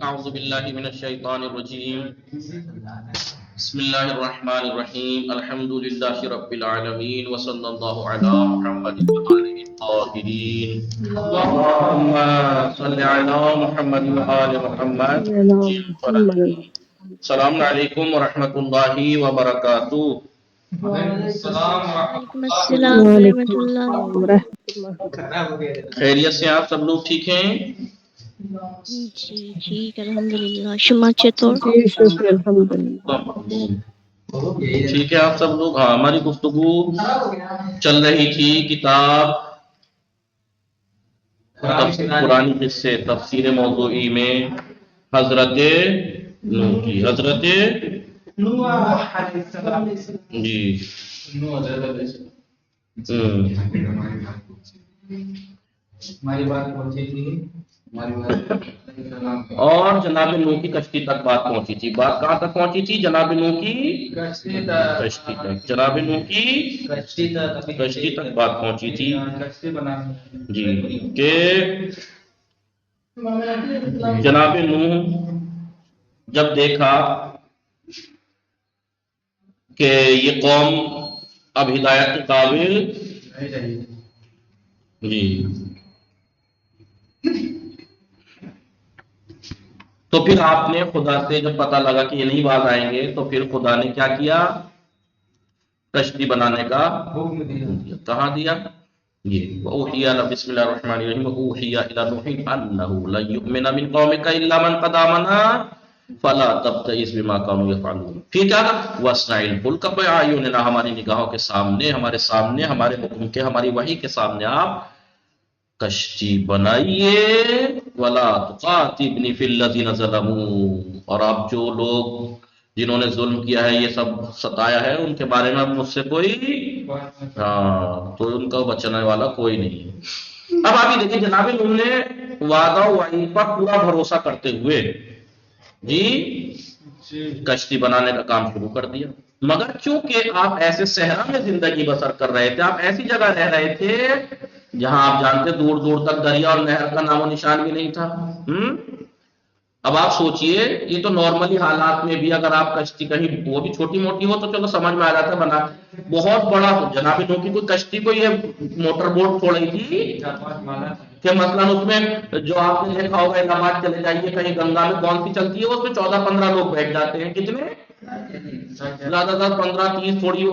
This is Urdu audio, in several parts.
اعوذ باللہ من الشیطان الرجیم بسم اللہ الرحمن الرحیم الحمد للہ رب العالمین وصلی اللہ علی محمد وآلہ الطاہرین اللہم صلی علی محمد وآل محمد. السلام علیکم ورحمۃ اللہ وبرکاتہ. وعلیکم السلام ورحمۃ اللہ. خیریت سے آپ سب لوگ ٹھیک ہیں؟ جی ٹھیک الحمدللہ. شما چطور؟ ٹھیک ہے آپ سب لوگ. ہاں ہماری گفتگو چل رہی تھی کتاب قرآنی قصے تفسیر موضوعی میں حضرت نوح کی. حضرت جی اور جناب نوح کی کشتی تک بات پہنچی تھی. بات کہاں تک پہنچی تھی؟ جناب نوح کی کشتی تک. جناب نوح کی کشتی تک بات پہنچی تھی جی کہ جناب نوح جب دیکھا کہ یہ قوم اب ہدایت کے قابل جی تو پھر آپ نے خدا سے جب پتہ لگا کہ یہ نہیں باز آئیں گے تو پھر خدا نے کیا کیا؟ کشتی بنانے کا کہاں دیا؟ یہ اوحی بسم اللہ الرحمن الرحیم اوحی الی نوح انہ لن یؤمن من قومک الا من قد آمن فلا تبتئس بما كانوا يفعلون. پھر کیا تھا؟ واصنع الفلک بأعیننا، ہماری نگاہوں کے سامنے، ہمارے سامنے، ہمارے حکم کے، ہماری وحی کے سامنے آپ کشتی بنائیے. ولا تخاطبنی فی الذین ظلموا، اور آپ جو لوگ جنہوں نے ظلم کیا ہے، یہ سب ستایا ہے، ان کے بارے میں اب مجھ سے کوئی تو ان کا بچنے والا کوئی نہیں ہے. اب آپ یہ دیکھیں جناب انہوں نے وعدہ و وعید پر پورا بھروسہ کرتے ہوئے جی کشتی بنانے کا کام شروع کر دیا. مگر چونکہ آپ ایسے صحرا میں زندگی بسر کر رہے تھے، آپ ایسی جگہ رہ رہے تھے جہاں آپ جانتے دور دور تک دریا اور نہر کا نام و نشان بھی نہیں تھا. اب آپ سوچئے یہ تو نارملی حالات میں بھی اگر آپ کشتی کہیں وہ بھی چھوٹی موٹی ہو تو چلو سمجھ میں آ جاتا ہے بنا. بہت بڑا جناب نوح کی کوئی کشتی کو یہ موٹر بوٹ چھوڑی تھی کہ مثلا اس میں جو آپ نے دیکھا ہوگا الہ آباد چلے جائیے کہیں گنگا میں کون سی چلتی ہے اس میں 14-15 لوگ بیٹھ جاتے ہیں. کتنے؟ زیادہ 10-15-30 تھوڑی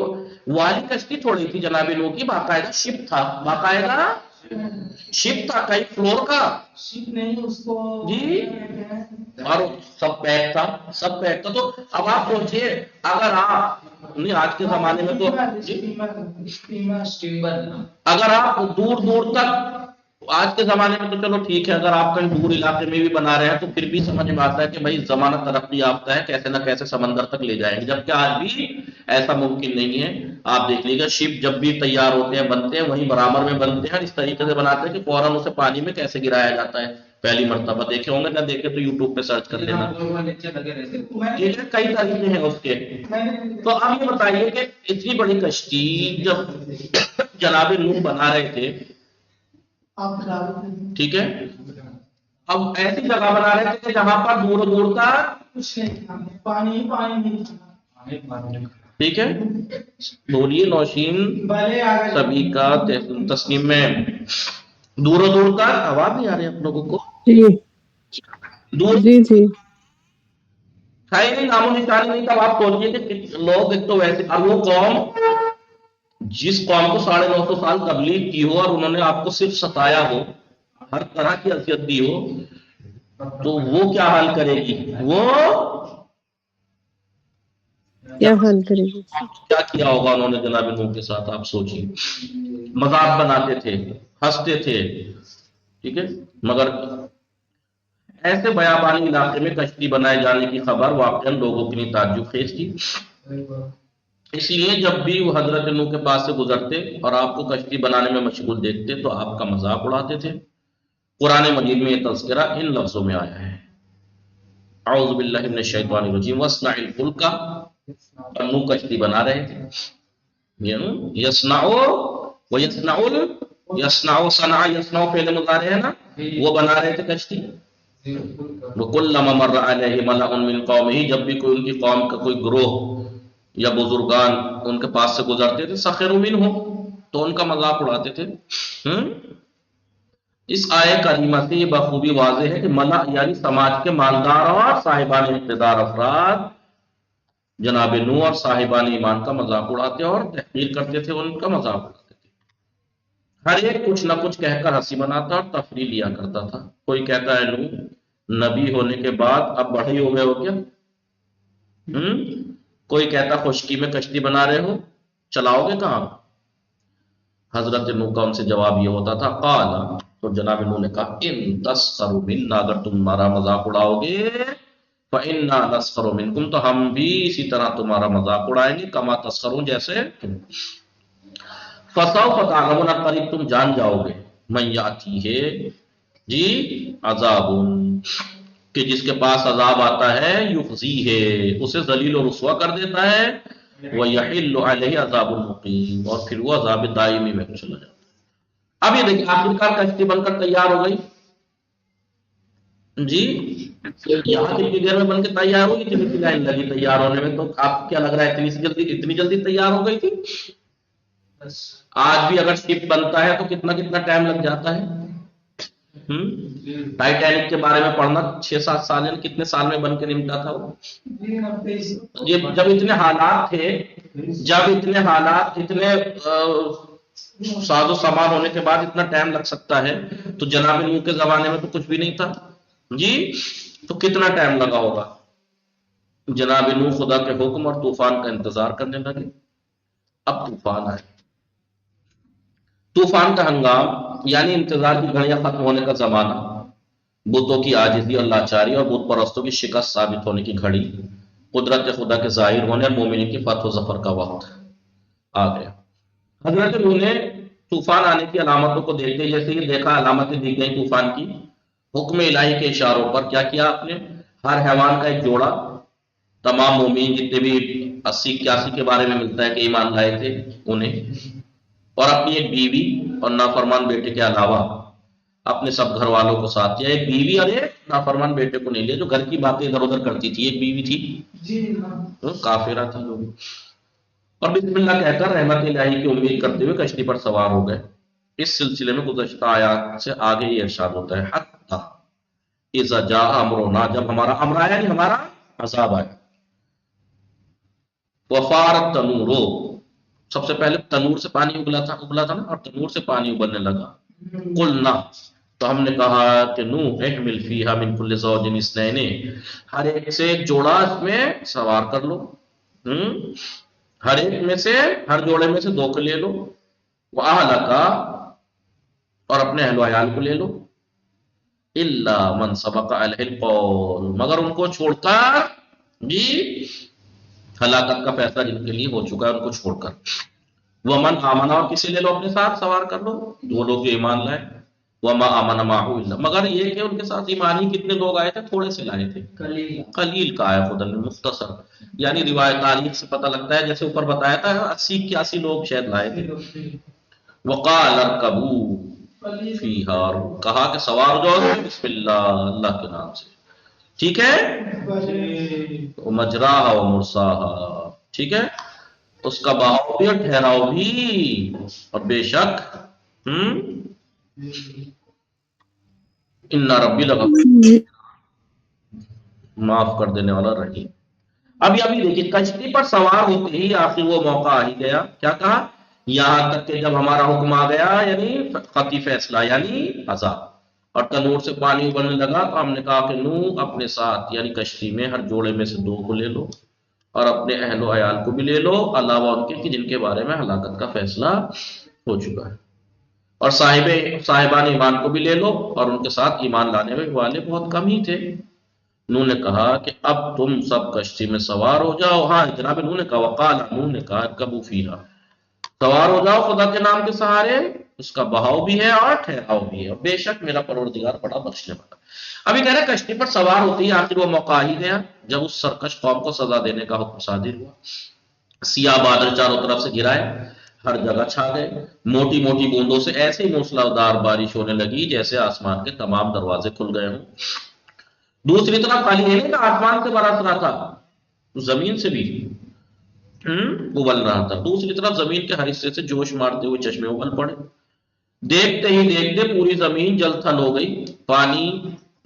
والی کشتی تھوڑی تھی جناب نوح کی. باقاعدہ شپ تھا، باقاعدہ شپ تھا. کئی فلور کا شپ نہیں اس کو جی اور سب پیک تھا، سب پیک تھا. تو اب آپ سوچئے اگر آپ نہیں آج کے زمانے میں تو اگر آپ دور دور تک آج کے زمانے میں تو چلو ٹھیک ہے، اگر آپ کہیں دور علاقے میں بھی بنا رہے ہیں تو پھر بھی سمجھ میں آتا ہے کہ بھائی زمانہ ترقی یافتہ ہے، کیسے نہ کیسے سمندر تک لے جائیں گے. جبکہ آج بھی ایسا ممکن نہیں ہے. آپ دیکھ لیجیے گا شپ جب بھی تیار ہوتے ہیں بنتے ہیں وہیں برابر میں بنتے ہیں، اس طریقے سے بناتے ہیں کہ فوراً اسے پانی میں کیسے گرایا جاتا ہے. پہلی مرتبہ دیکھے ہوں گے، نہ دیکھے تو یوٹیوب پہ سرچ کر لینا. ٹھیک ہے، کئی طریقے ہیں اس کے. تو اب یہ بتائیے کہ اتنی بڑی کشتی جب جناب نوح بنا رہے تھے، ٹھیک ہے، اب ایسی جگہ بنا رہے تھے کہ جہاں پر دور دور تک پانی ٹھیک ہے. بولیے نوشین سبھی کا تسلیم میں دور دور تک آواز نہیں آ رہی آپ لوگوں کو؟ دور جی جی ہے نہیں، نام و نشان نہیں تھا. آپ سوچیے کہ لوگ ایک تو ویسے اب وہ قوم جس قوم کو 950 سال تبلیغ کی ہو اور انہوں نے آپ کو صرف ستایا ہو، ہر طرح کی اذیت دی ہو، تو وہ کیا حال کرے گی؟ وہ کیا حال کرے گی؟ کیا کیا ہوگا انہوں نے جناب نوح کے ساتھ؟ آپ سوچیے. مذاق بناتے تھے، ہنستے تھے، ٹھیک ہے. مگر ایسے بیابانی علاقے میں کشتی بنائے جانے کی خبر واقعا لوگوں کے لیے تعجب خیز تھی. اس لیے جب بھی وہ حضرت نوح کے پاس سے گزرتے اور آپ کو کشتی بنانے میں مشغول دیکھتے تو آپ کا مذاق اڑاتے تھے. قرآن مجید میں یہ تذکرہ ان لفظوں میں آیا ہے: اعوذ باللہ من الشیطان الرجیم واصنع الفلک. نوح کشتی بنا رہے تھے. یصنع صنع فعل مضارع ہے نا، وہ بنا رہے تھے کشتی. وَكُلَّمَا مَرَّ عَلَيْهِ مَلَأٌ مِّن قَوْمِهِ، جب بھی کوئی ان کی قوم کا کوئی گروہ یا بزرگان ان کے پاس سے گزرتے تھے، سخروا منهم، تو ان کا مذاق اڑاتے تھے۔ اس آیہ کریمہ سے یہ بخوبی واضح ہے کہ ملا یعنی سماج کے مالدار اور صاحبان اقتدار افراد جناب نوح اور صاحبان ایمان کا مذاق اڑاتے اور تحقیر کرتے تھے، ان کا مذاق اڑاتے تھے۔ ہر ایک کچھ نہ کچھ کہہ کر ہنسی مناتا اور تفریح لیا کرتا تھا۔ کوئی کہتا ہے نوح نبی ہونے کے بعد اب بڑے ہو گئے ہو کیا؟ کوئی کہتا خشکی میں کشتی بنا رہے ہو، چلاؤ گے کہاں؟ حضرت نوح کا ان سے جواب یہ ہوتا تھا قال، تو جناب نوح نے کہا ان تسخروا منا، اگر تم ہمارا مذاق اڑاؤ گے فإنا نسخر منکم، تو ہم بھی اسی طرح تمہارا مذاق اڑائیں گے، کما تسخرون، جیسے تم۔ فسوف تعلمون، قریب تم جان جاؤ گے، من یاتیہ جی عذاب، کہ جس کے پاس عذاب آتا ہے، یخزیہ، اسے ذلیل و رسوا کر دیتا ہے، وَيَحِلُّ عَلَيْهِ عَذَابٌ مُقِيمٌ، اور پھر وہ عذاب دائمی میں چلا جاتا ہے۔ اب یہ دیکھیں آخرکار کشتی بن کر تیار ہو گئی جی، یہاں کتنی دیر میں بن کے تیار ہوگی، کتنی لائن لگی تیار ہونے میں، تو آپ کیا لگ رہا ہے اتنی جلدی تیار ہو گئی تھی؟ آج بھی اگر شپ بنتا ہے تو کتنا ٹائم لگ جاتا ہے؟ ٹائٹینک کے بارے میں پڑھنا 6-7 سال، یعنی کتنے سال میں بن کے نمٹا تھا وہ؟ جب اتنے حالات تھے، جب اتنے حالات، اتنے ساز و سامان ہونے کے بعد اتنا ٹائم لگ سکتا ہے، تو جناب نوح کے زمانے میں تو کچھ بھی نہیں تھا جی، تو کتنا ٹائم لگا ہوگا؟ جناب نوح خدا کے حکم اور طوفان کا انتظار کرنے لگے۔ اب طوفان آئے، طوفان کا ہنگام یعنی انتظار کی گھڑیاں ختم ہونے کا زمانہ، بتوں کی عاجزی اور لاچاری اور بت پرستوں کی شکست ثابت ہونے کی گھڑی، قدرت خدا کے ظاہر ہونے اور مومنین کی فتح و ظفر کا وقت آ گیا۔ حضرت نوح نے طوفان آنے کی علامتوں کو دیکھتے ہی، جیسے یہ دیکھا علامتیں دی گئیں طوفان کی، حکم الہی کے اشاروں پر کیا کیا آپ نے؟ ہر حیوان کا ایک جوڑا، تمام مومین جتنے بھی 80-81 کے بارے میں ملتا ہے کہ ایمان لائے تھے انہیں، اور اپنی ایک بیوی اور نافرمان بیٹے کے علاوہ اپنے سب گھر والوں کو ساتھ لیا۔ ایک بیوی اور ایک نافرمان بیٹے کو نہیں لیا، جو گھر کی باتیں ادھر ادھر کرتی تھی، ایک بیوی تھی کافرہ تھی وہ بھی، اور بسم اللہ کہہ کر رحمت الہی کی امید کرتے ہوئے کشتی پر سوار ہو گئے۔ اس سلسلے میں گزشتہ آیات سے آگے یہ ارشاد ہوتا ہے حتی اذا جاء امرنا، جب ہمارا امر آیا یعنی ہمارا عذاب آیا، وفارت تنور، سب سے پہلے تنور سے پانی ابلا تھا نا، اور تنور سے پانی ابلنے لگا، قلنا، تو ہم نے کہا کہ نوح احمل فیہا من کل زوج اثنین، ہر ایک سے ایک جوڑا اس میں سوار کر لو، ہر ایک میں سے، ہر جوڑے میں سے 2 کو لے لو، وَأَهْلَكَ، اور اپنے اہل و عیال کو لے لو، إِلَّا مَنْ سَبَقَ عَلَيْهِ الْقَوْلُ، مگر ان کو چھوڑ کر جی، ہلاکت کا فیصلہ جن کے لیے ہو چکا ہے ان کو چھوڑ کر، وَمَنْ آمَنَ، اور کسی لے لو اپنے ساتھ سوار کر لو، وہ لوگ جو ایمان لائے، وَمَا آمَنَ مَعَهُ إِلَّا، مگر یہ کہ ان کے ساتھ ایمانی کتنے لوگ آئے تھے؟ تھوڑے سے لائے تھے، قلیل کا آیا خدا نے مختصر، یعنی روایت تاریخ سے پتہ لگتا ہے جیسے اوپر بتایا تھا 80-81 لوگ شاید لائے تھے۔ وقال ارکبوا فیہا، کہا کہ سوار ہو جاؤ بسم اللہ، اللہ کے نام سے، ٹھیک ہے، مجراہا و مرساہا، ٹھیک ہے، اس کا بہاؤ بھی اور ٹھہراؤ بھی، اور بے شک ان ربی لغفور، معاف کر دینے والا رحیم۔ اب ابھی دیکھیں کشتی پر سوار ہوتے ہی آخر وہ موقع آ ہی گیا، کیا کہا؟ یہاں تک کہ جب ہمارا حکم آ گیا، یعنی قطعی فیصلہ یعنی عذاب، اور تنور سے پانی ابلنے لگا، تو ہم نے کہا کہ نوح اپنے ساتھ یعنی کشتی میں ہر جوڑے میں سے 2 کو لے لو، اور اپنے اہل و عیال کو بھی لے لو، علاوہ ان کے کہ جن کے بارے میں ہلاکت کا فیصلہ ہو چکا ہے، اور صاحبان ایمان کو بھی لے لو، اور ان کے ساتھ ایمان لانے والے بہت کم ہی تھے۔ نوح نے کہا کہ اب تم سب کشتی میں سوار ہو جاؤ، ہاں جناب نوح نے کہا، وقال، نوح نے کہا ارکبوا فیہا، سوار ہو جاؤ خدا کے نام کے سہارے، اس کا بہاؤ بھی ہے اور ٹھہراؤ بھی ہے، اور بے شک میرا پروردگار بڑا بخشنے والا۔ ابھی کہہ رہے کشتی پر سوار ہوتے ہی آخر وہ موقع آ ہی گیا جب اس سرکش قوم کو سزا دینے کا حکم صادر ہوا۔ سیاہ بادل چاروں طرف سے گرائے، ہر جگہ چھا گئے، موٹی موٹی بوندوں سے ایسے ہی موسلادھار بارش ہونے لگی جیسے آسمان کے تمام دروازے کھل گئے ہوں۔ دوسری طرف خالی ہے نہیں کہ آسمان سے برس رہا تھا، زمین سے بھی ابل رہا تھا، دوسری طرف زمین کے ہر حصے سے جوش مارتے ہوئے چشمے ابل پڑے، دیکھتے ہی دیکھتے پوری زمین جل تھل ہو گئی، پانی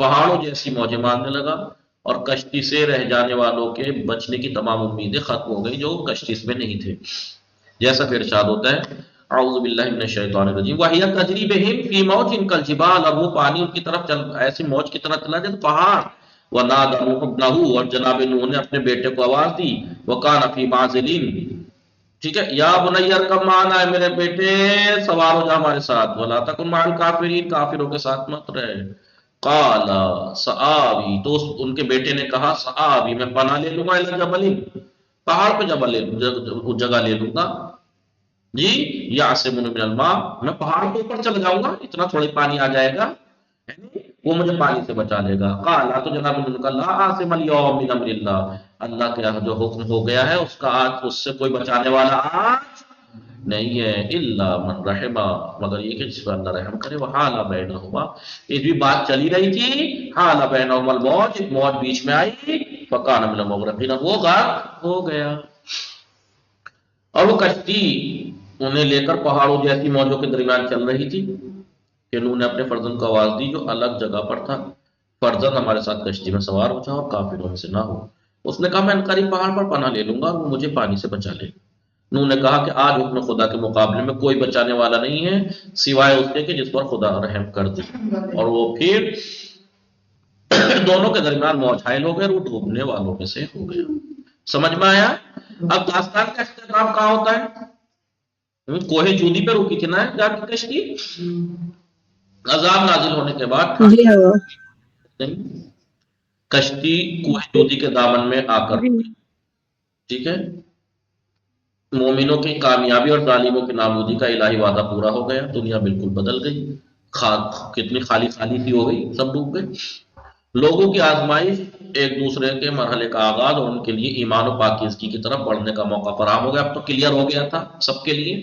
پہاڑوں جیسی موجیں مارنے لگا، اور کشتی سے رہ جانے والوں کے بچنے کی تمام امیدیں ختم ہو گئی جو کشتی میں نہیں تھے، جیسا کہ ارشاد ہوتا ہے اعوذ باللہ من الشیطان الرجیم وَهِيَ تَجْرِي بِهِمْ فِي مَوْجٍ كَالْجِبَالِ، اور وہ پانی ان کی طرف چل ایسی موج کی طرح چلا جیسے پہاڑ، وَنَادَى نُوحٌ ابْنَهُ، اور جناب نوح نے اپنے بیٹے کو آواز دی، وَكَانَ فِي مَعْزِلٍ، ٹھیک ہے، یا بنی ارکب معنا ہے میرے بیٹے سوار ہو جا ہمارے ساتھ، ولا تکن مع الکافرین، کافروں کے ساتھ مت رہے، قال سآوی، تو ان کے بیٹے نے کہا سآوی، میں پناہ لے لوں گا الی جبل، پہاڑ پہ جگہ لے لوں گا، جی یعصمنی من الماء، میں پہاڑ کے اوپر چل جاؤں گا، اتنا تھوڑی پانی آ جائے گا وہ مجھے پانی سے بچا لے گا، قال تو جناب نے کہا لا عاصم اليوم من امر اللہ، اللہ کے جو حکم ہو گیا ہے اس کا آج اس سے کوئی بچانے والا آج نہیں ہے، الا من رحم، مگر یہ کہ جس پر اللہ رحم کرے، وحال بینہما، یہ بھی بات چلی رہی تھی، حال بینہما الموج، ایک موج بیچ میں آئی، فکان من المغرقین، وہ غرق ہو گیا، اور وہ کشتی انہیں لے کر پہاڑوں جیسی موجوں کے درمیان چل رہی تھی کہ نوح نے اپنے فرزند کو آواز دی جو الگ جگہ پر تھا، فرزند ہمارے ساتھ کشتی میں سوار ہو جا اور کافروں میں سے نہ ہو، اس نے کہا میں قریب پہاڑ پر پناہ لے لوں گا اور وہ مجھے پانی سے بچا لے گا، نوح نے کہا کہ آج حکم خدا کے مقابلے میں کوئی بچانے والا نہیں ہے سوائے اس کے کہ جس پر خدا رحم کر دے، اور وہ پھر دونوں کے درمیان موج حائل ہو گئے اور وہ ڈوبنے والوں میں سے ہو گیا، سمجھ میں آیا؟ اب داستان کا اختتام کہاں ہوتا ہے؟ کوہ جودی پہ رکی تھی نا جا کے کشتی، عذاب نازل ہونے کے بعد جی ہاں کشتی کوہ جودی کے دامن میں آ کر، ٹھیک ہے، مومنوں کی کامیابی اور ظالموں کی نابودی کا الہی وعدہ پورا ہو گیا، دنیا بالکل بدل گئی، کتنی خالی خالی سی ہو گئی، سب ڈوب گئے، لوگوں کی آزمائش، ایک دوسرے کے مرحلے کا آغاز اور ان کے لیے ایمان و پاکیزگی کی طرف بڑھنے کا موقع فراہم ہو گیا، اب تو کلیئر ہو گیا تھا سب کے لیے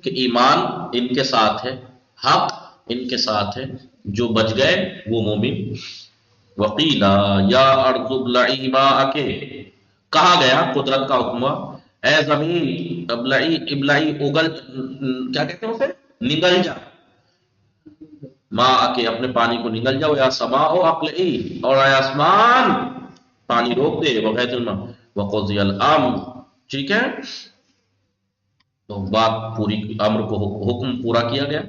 کہ ایمان ان کے ساتھ ہے، حق ان کے ساتھ ہے، جو بچ گئے وہ مومن، وقیلا یا ارض ابلعی ماءک، کہا گیا قدرت کا حکم ہوا اے زمین ابلعی اگل، کیا کہتے ہیں اسے، نگل جا، ماءک اپنے پانی کو نگل جاؤ، یا سماء اقلعی، اور اے آسمان پانی روک دے، وغیرہ الماء وقضی الامر، ٹھیک ہے، تو بات پوری، امر کو حکم پورا کیا گیا،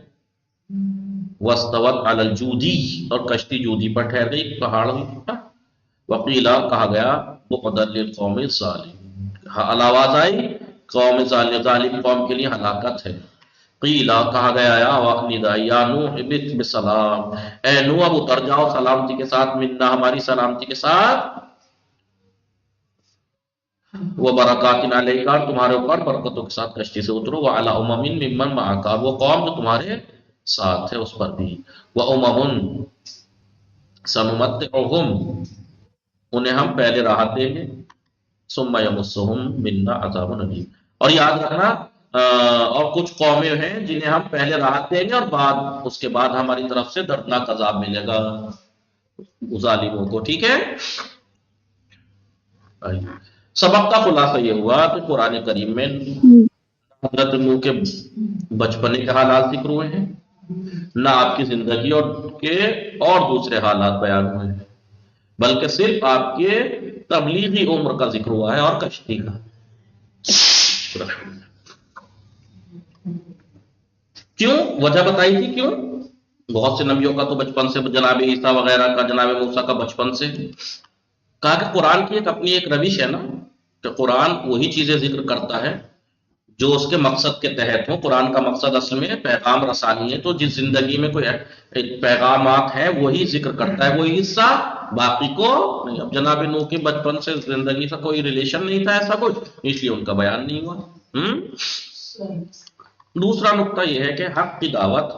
واستوت علی الجودی، اور کشتی جودی پر ٹھہر گئی، پہاڑ میں، وقیلا کہا گیا بعدا للقوم الظالمین، آواز آئی قوم ظالم قوم کے لیے ہلاکت ہے، قیلا کہا گیا یا نوح اہبط بسلام، اے نوح اب اتر جاؤ سلامتی کے ساتھ، منا ہماری سلامتی کے ساتھ، وہ برکات علیک، تمہارے اوپر برکتوں کے ساتھ کشتی سے اترو، وعلی امم ممن معک، وہ قوم جو تمہارے ساتھ ہے اس پر بھی، وامم سنمتعہم، انہیں ہم پہلے راحت دیں گے، ثم یمسہم منا عذاب الیم، اور یاد رکھنا اور کچھ قومیں ہیں جنہیں ہم پہلے راحت دیں گے اور بعد اس کے بعد ہماری طرف سے دردناک عذاب ملے گا ظالموں کو، ٹھیک ہے۔ سبق کا خلاصہ یہ ہوا کہ قرآن کریم میں حضرت نوح کے بچپنے کے حالات ذکر ہوئے ہیں، نہ آپ کی زندگی اور دوسرے حالات بیان ہوئے ہیں، بلکہ صرف آپ کے تبلیغی عمر کا ذکر ہوا ہے اور کشتی کا۔ کیوں؟ وجہ بتائی تھی کیوں؟ بہت سے نبیوں کا تو بچپن سے، جناب عیسیٰ وغیرہ کا، جناب موسیٰ کا بچپن سے، کہا کہ قرآن کی اپنی ایک روش ہے نا کہ قرآن وہی چیزیں ذکر کرتا ہے جو اس کے مقصد کے تحت ہوں، قرآن کا مقصد اصل میں پیغام رسانی ہے، تو جس زندگی میں کوئی پیغامات ہیں وہی ذکر کرتا ہے، وہی حصہ، باقی کو نہیں۔ اب جناب نوح کے بچپن سے زندگی سے کوئی ریلیشن نہیں تھا ایسا کچھ، اس لیے ان کا بیان نہیں ہوا۔ دوسرا نقطہ یہ ہے کہ حق کی دعوت،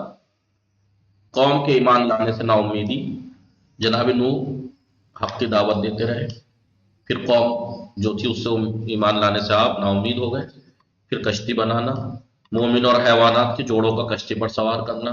قوم کے ایمان لانے سے نا امیدی، جناب نوح حق کی دعوت دیتے رہے، پھر قوم جو تھی اس سے ایمان لانے سے آپ نا امید ہو گئے، پھر کشتی بنانا، مومن اور حیوانات کے جوڑوں کا کشتی پر سوار کرنا،